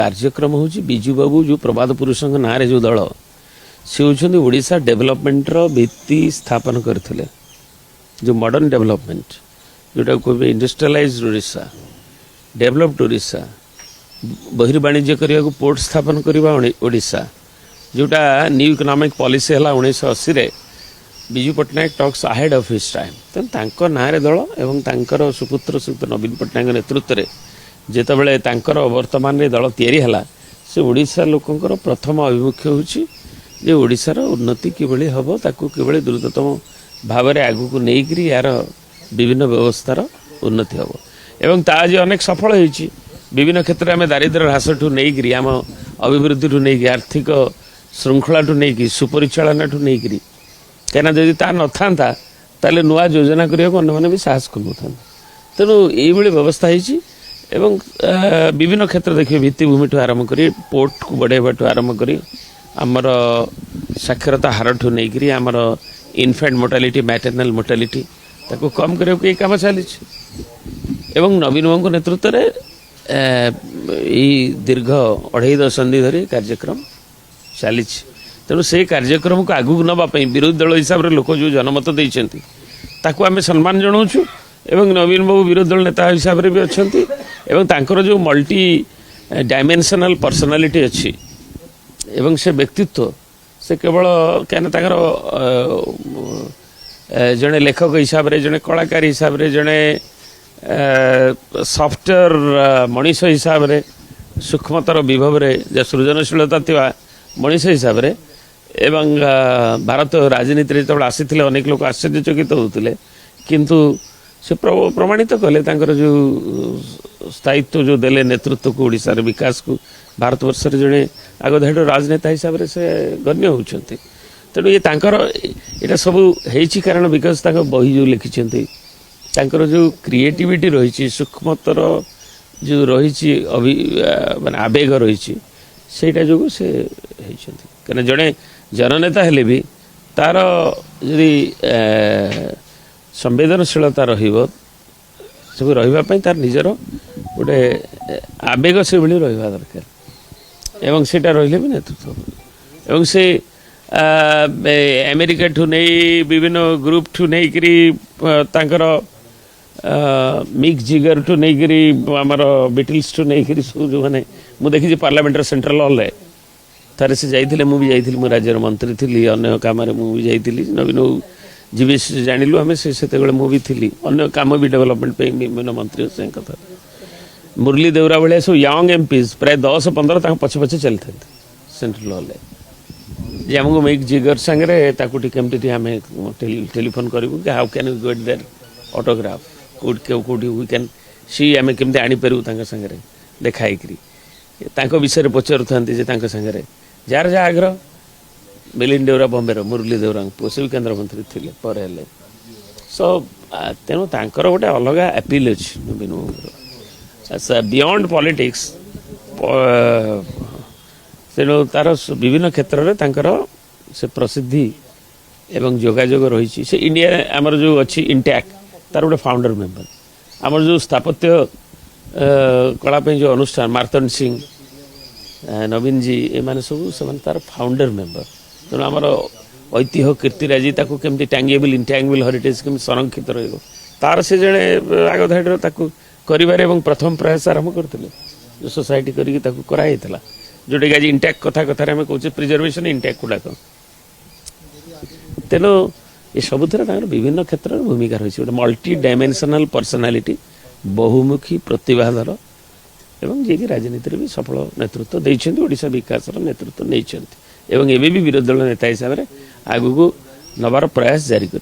कार्यक्रम हूँ विजु बाबू जो प्रभात पुरुष ना जो दल सी हूँ ओडिशा डेवलपमेंट भित्ति स्थापन करते जो मॉडर्न डेवलपमेंट जोटा कह इंडस्ट्रियलाइज्ड ओडिशा डेवलप्ड ओडिशा बहिर्वाणिज्य करने को पोर्ट स्थापन करवा ओडिशा जोटा न्यू इकोनॉमिक पॉलिसी है 1980 Biju Patnaik talks ahead of his time तेनाली ना दल एवं सुपुत्र श्रीयुक्त नवीन पट्टनायक नेतृत्व में जितेबाला वर्तमान दल या से ओडिशा लोकंर प्रथम अभिमुख्य होची ओडिशार उन्नति किभली हम ताकू किभली द्रुततम भाव में आगू नहीं यार विभिन्न व्यवस्थार उन्नति हम एवं आज अनेक सफल होती विभिन्न क्षेत्र में दारिद्र्य ह्रास ठू नहीं आम अभिवृद्धि ठू नहीं आर्थिक श्रृंखला ठू नहीं सुपरिचालना ठू नहीं कहीं जदि ता न था ताले नुआ योजना करने को अन्य भी साहस कर तेणु ये व्यवस्था होती एवं विभिन्न क्षेत्र देखिए भित्तिभूमि ठू आरंभ कर पोर्ट को बढ़ावा ठू आरंभ कर आमर साक्षरता हार ठू नहीं आमर इनफेंट मोर्टालिटी मैटरनल मोर्टालिटी ताको कम करने को काम चली नवीन बाबू नेतृत्व में दीर्घ 2.5 दशंधि धरी कार्यक्रम चली तेणु से कार्यक्रम को आगू नापी विरोधी दल हिसाब से लोक जो जनमत देते आम सम्मान जनाऊँ एवं नवीन बाबू विरोधी दल नेता हिसाब से भी अच्छा जो मल्टी डायमेंशनल पर्सनालिटी अच्छी एवं से व्यक्तित्व से केवल क्या जड़े लेखक हिसाब से जड़े कलाकार हिसाब से जड़े सॉफ्टवेयर मनीष हिसाब से सूक्ष्मतर विभव रे सृजनशीलता थिबा मनीष हिसाब से एवं भारत राजनीति जो आसी अनेक लोग आश्चर्यचकित होते किंतु से प्रमाणित कले जो स्थायित्व जो देले नेतृत्व को ओडिशार विकास को भारत वर्ष जड़े आगधाड़ी राजनेता हिसाब से गण्य होती तेणु ये यहाँ सब हो कारण बिकज बही जो लिखिं जो क्रिएटिविटी रही सूक्ष्मतर जो रही माने आवेग रही सेटा जो से कहीं जड़े जननेता हेले भी तार यदि संवेदनशीलता सब रही तार निजर गोटे आवेग से भाई रहा दरकार एवं सेटा रही भी नेतृत्व एवं से अमेरिका ठू नहीं विभिन्न ग्रुप ठू नहीं तांकर मिक जिगर ठू नहीं आमर बीटल्स ठू नहीं सब जो मैंने मुझे देखी पार्लियामेंट सेंट्रल हॉल थे से जाइए मुझे राज्यर मंत्री थी अन्य काम मुझे जाइली नवीन जीवी जानिलु आम से मुझे थी अन्य काम भी डेवलपमेंट विभिन्न मंत्री से कथा मुरली देवरा भाया सब यंग एमपीज प्राय 10-15 पछे पछे चली था सेंट्रल हॉल जे आमको मिक जिगर सांगे केमती आम टेलीफोन करूँ how can you get their autograph कौटी वी कैन सी आम केमती आनीपरू सांगे देखाई विषय पचारू था सांगे जार जहाँ आग्रह मिलिंद देवरा बॉम्बे मुरली देवरा पुओ से भी केन्द्र मंत्री थे सो तेणु गोटे अलग अपील अच्छी नवीन बाबू बियॉन्ड पॉलिटिक्स तेणु तार विभिन्न क्षेत्र में से प्रसिद्धि एवं जोगाजोग रही से इंडिया आमर जो अच्छी इंटैक्ट तार गोटे फाउंडर मेंबर आमर जो स्थापत्य कलाप जो अनुष्ठान मार्तन सिंह नवीन जी एम सब से तार फाउंडर मेंबर तेणु आमर ऐतिह्य कीर्तिराजी केमती टैंगेबल इंटैंगेबल हेरिटेज केमती संरक्षित रहिबो तार से जड़े आगधाड़ी कर प्रथम प्रयास आरंभ करते सोसाइटी कराई जोटा कि आज इंटैक्ट कथा कथार आम कहे प्रिजर्वेशन इंटैक्ट गुड़ाक तेणु ये सबुथ विभिन्न क्षेत्र में भूमिका रही गोटे मल्टी डायमेंशनल पर्सनालिटी बहुमुखी प्रतिभाधर एवं जी राजनीति भी सफल नेतृत्व देइछन्ति ओडिशा विकास नेतृत्व नहीं एवं एवं भी विरोधी दल नेता हिसाब से आगू नवार प्रयास जारी कर